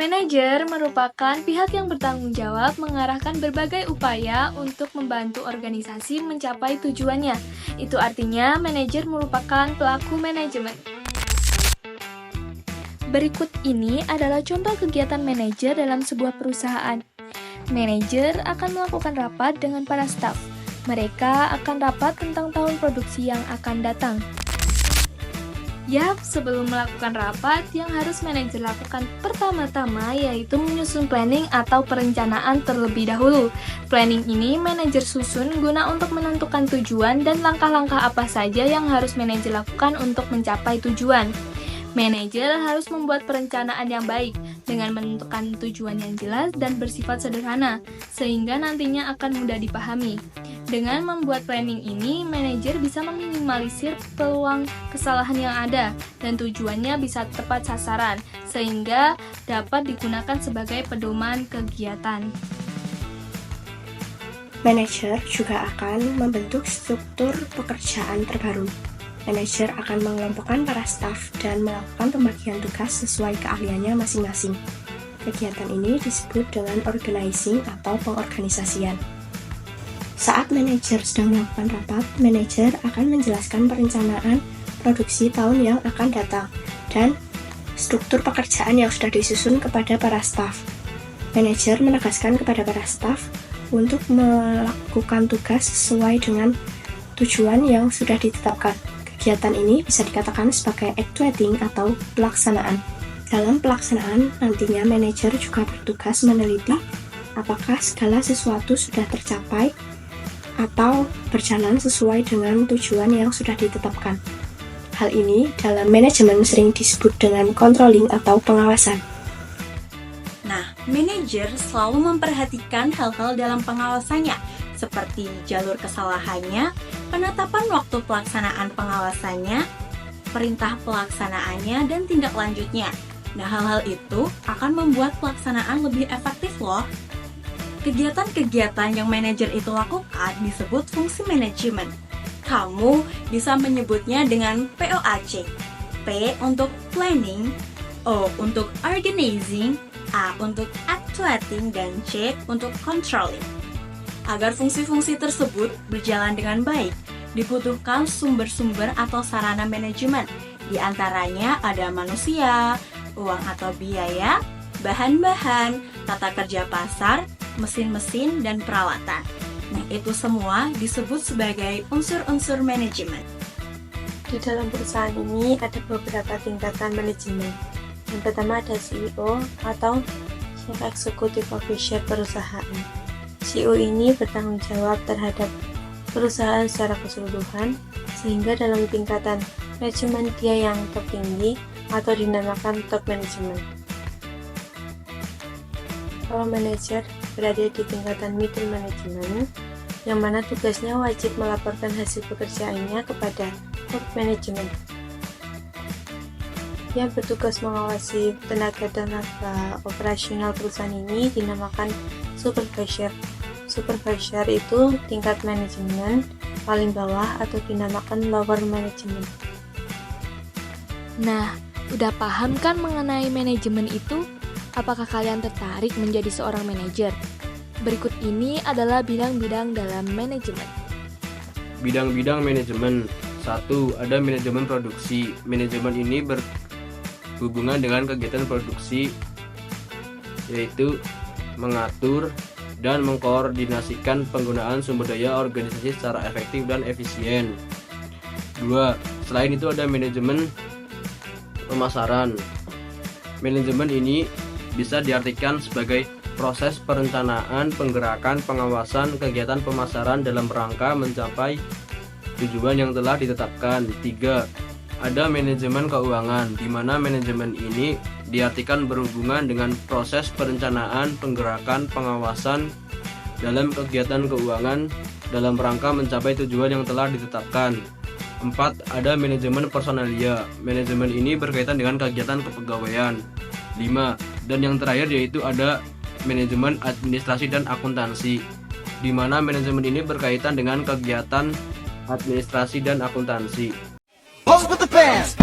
Manajer merupakan pihak yang bertanggung jawab mengarahkan berbagai upaya untuk membantu organisasi mencapai tujuannya. Itu artinya manajer merupakan pelaku manajemen. Berikut ini adalah contoh kegiatan manajer dalam sebuah perusahaan. Manajer akan melakukan rapat dengan para staf. Mereka akan rapat tentang tahun produksi yang akan datang. Yap, sebelum melakukan rapat, yang harus manajer lakukan pertama-tama yaitu menyusun planning atau perencanaan terlebih dahulu. Planning ini manajer susun guna untuk menentukan tujuan dan langkah-langkah apa saja yang harus manajer lakukan untuk mencapai tujuan. Manajer harus membuat perencanaan yang baik dengan menentukan tujuan yang jelas dan bersifat sederhana, sehingga nantinya akan mudah dipahami. Dengan membuat planning ini, manajer bisa meminimalisir peluang kesalahan yang ada dan tujuannya bisa tepat sasaran, sehingga dapat digunakan sebagai pedoman kegiatan. Manajer juga akan membentuk struktur pekerjaan terbaru. Manajer akan mengelompokkan para staf dan melakukan pembagian tugas sesuai keahliannya masing-masing. Kegiatan ini disebut dengan organizing atau pengorganisasian. Saat manajer sedang melakukan rapat, manajer akan menjelaskan perencanaan produksi tahun yang akan datang dan struktur pekerjaan yang sudah disusun kepada para staf. Manajer menegaskan kepada para staf untuk melakukan tugas sesuai dengan tujuan yang sudah ditetapkan. Kegiatan ini bisa dikatakan sebagai actuating atau pelaksanaan. Dalam pelaksanaan, nantinya manajer juga bertugas meneliti apakah segala sesuatu sudah tercapai atau berjalan sesuai dengan tujuan yang sudah ditetapkan. Hal ini dalam manajemen sering disebut dengan controlling atau pengawasan. Nah, manajer selalu memperhatikan hal-hal dalam pengawasannya, seperti jalur kesalahannya, penetapan waktu pelaksanaan pengawasannya, perintah pelaksanaannya, dan tindak lanjutnya. Nah, hal-hal itu akan membuat pelaksanaan lebih efektif loh. Kegiatan-kegiatan yang manajer itu lakukan disebut fungsi manajemen. Kamu bisa menyebutnya dengan POAC. P untuk planning, O untuk organizing, A untuk actuating, dan C untuk controlling. Agar fungsi-fungsi tersebut berjalan dengan baik, dibutuhkan sumber-sumber atau sarana manajemen. Di antaranya ada manusia, uang atau biaya, bahan-bahan, tata kerja pasar, mesin-mesin, dan peralatan. Nah, itu semua disebut sebagai unsur-unsur manajemen. Di dalam perusahaan ini ada beberapa tingkatan manajemen. Yang pertama ada CEO atau Chief Executive Officer perusahaan. CEO ini bertanggung jawab terhadap perusahaan secara keseluruhan, sehingga dalam tingkatan manajemen dia yang tertinggi atau dinamakan top management. Kalau manajer berada di tingkatan middle management, yang mana tugasnya wajib melaporkan hasil pekerjaannya kepada top management. Yang bertugas mengawasi tenaga-tenaga operasional perusahaan ini dinamakan supervisor. Supervisor itu tingkat manajemen paling bawah atau dinamakan lower management. Nah, udah paham kan mengenai manajemen itu? Apakah kalian tertarik menjadi seorang manajer? Berikut ini adalah bidang-bidang dalam manajemen. Bidang-bidang manajemen. 1. Ada manajemen produksi. Manajemen ini berhubungan dengan kegiatan produksi, yaitu mengatur dan mengkoordinasikan penggunaan sumber daya organisasi secara efektif dan efisien. 2. Selain itu ada manajemen pemasaran. Manajemen ini bisa diartikan sebagai proses perencanaan, penggerakan, pengawasan kegiatan pemasaran dalam rangka mencapai tujuan yang telah ditetapkan. 3. Ada manajemen keuangan, di mana manajemen ini diartikan berhubungan dengan proses perencanaan, penggerakan, pengawasan dalam kegiatan keuangan dalam rangka mencapai tujuan yang telah ditetapkan. 4. Ada manajemen personalia. Manajemen ini berkaitan dengan kegiatan kepegawaian. 5. Dan yang terakhir yaitu ada manajemen administrasi dan akuntansi, di mana manajemen ini berkaitan dengan kegiatan administrasi dan akuntansi. Pose with the bands.